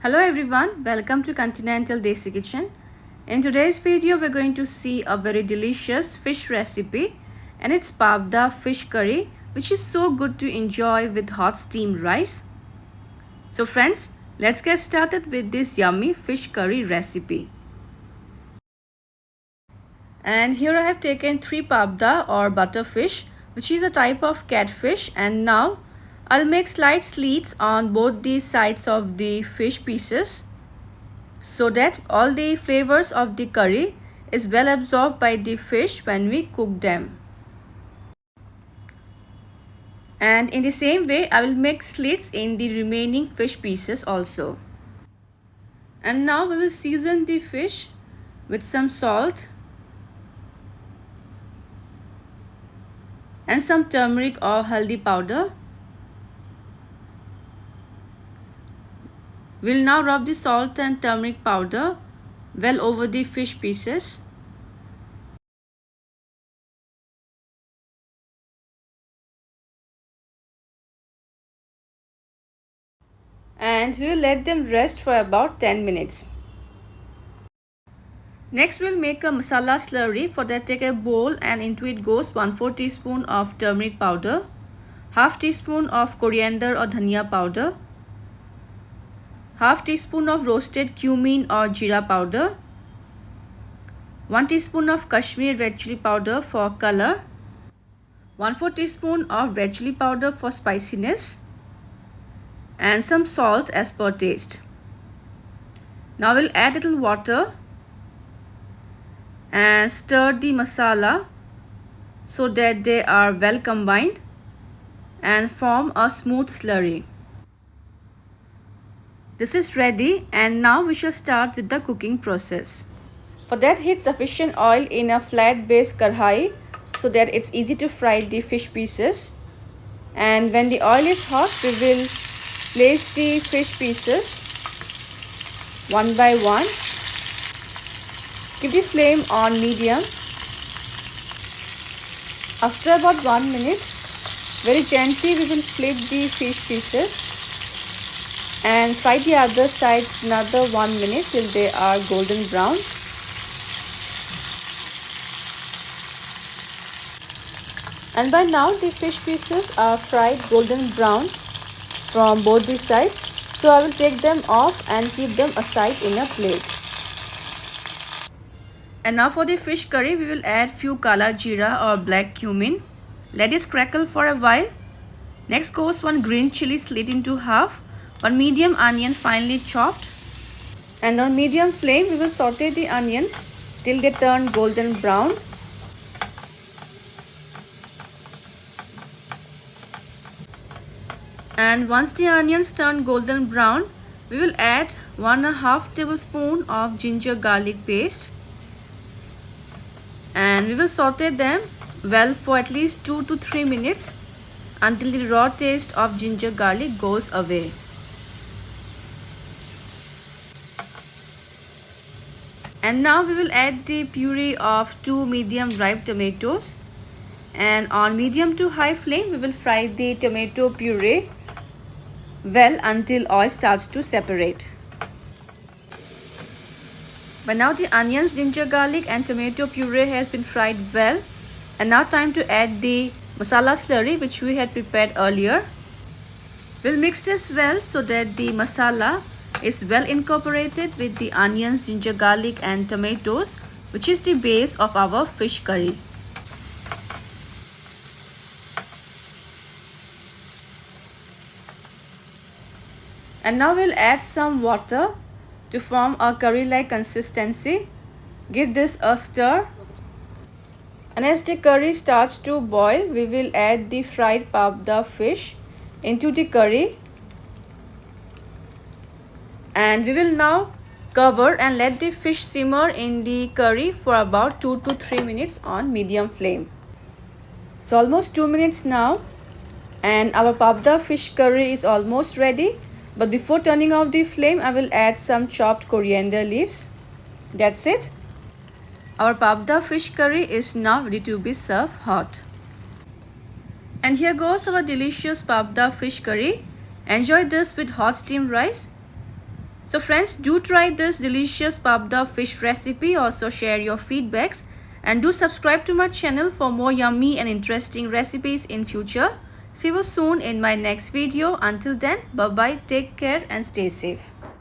Hello everyone, welcome to Continental Desi Kitchen. In today's video, we're going to see a very delicious fish recipe, and it's Pabda fish curry, which is so good to enjoy with hot steamed rice. So friends, let's get started with this yummy fish curry recipe. And here I have taken 3 Pabda or butterfish, which is a type of catfish, and now I'll make slight slits on both the sides of the fish pieces so that all the flavors of the curry is well absorbed by the fish when we cook them. And in the same way, I will make slits in the remaining fish pieces also. And now we will season the fish with some salt and some turmeric or haldi powder. We'll now rub the salt and turmeric powder well over the fish pieces. And we'll let them rest for about 10 minutes. Next, we'll make a masala slurry. For that, take a bowl and into it goes 1/4 teaspoon of turmeric powder, half teaspoon of coriander or dhaniya powder, half teaspoon of roasted cumin or Zeera powder, 1 teaspoon of Kashmiri red chilli powder for color, 1/4 teaspoon of red chilli powder for spiciness, and some salt as per taste. Now we'll add little water and stir the masala so that they are well combined and form a smooth slurry. This is ready, and now we shall start with the cooking process. For that, heat sufficient oil in a flat base karhai so that it's easy to fry the fish pieces. And when the oil is hot, we will place the fish pieces one by one. Keep the flame on medium. After about 1 minute, very gently we will flip the fish pieces and fry the other side another 1 minute till they are golden brown. And by now the fish pieces are fried golden brown from both the sides, so I will take them off and keep them aside in a plate. And now for the fish curry, we will add few kala jeera or black cumin. Let this crackle for a while. Next goes 1 green chilli slit into half, 1 medium onion finely chopped, and on medium flame we will saute the onions till they turn golden brown. And once the onions turn golden brown, we will add 1/2 tablespoon of ginger garlic paste, and we will saute them well for at least 2 to 3 minutes until the raw taste of ginger garlic goes away. And now we will add the puree of 2 medium ripe tomatoes, and on medium to high flame we will fry the tomato puree well until oil starts to separate. By now the onions, ginger garlic and tomato puree has been fried well, and now time to add the masala slurry which we had prepared earlier. We'll mix this well so that the masala is well incorporated with the onions, ginger garlic and tomatoes, which is the base of our fish curry. And now we'll add some water to form a curry-like consistency. Give this a stir. And as the curry starts to boil, we will add the fried pabda fish into the curry. And we will now cover and let the fish simmer in the curry for about 2 to 3 minutes on medium flame. It's almost 2 minutes now, and our pabda fish curry is almost ready. But before turning off the flame, I will add some chopped coriander leaves. That's it. Our pabda fish curry is now ready to be served hot. And here goes our delicious pabda fish curry. Enjoy this with hot steamed rice. So friends, do try this delicious Pabda fish recipe. Also share your feedbacks and do subscribe to my channel for more yummy and interesting recipes in future. See you soon in my next video. Until then, bye bye, take care and stay safe.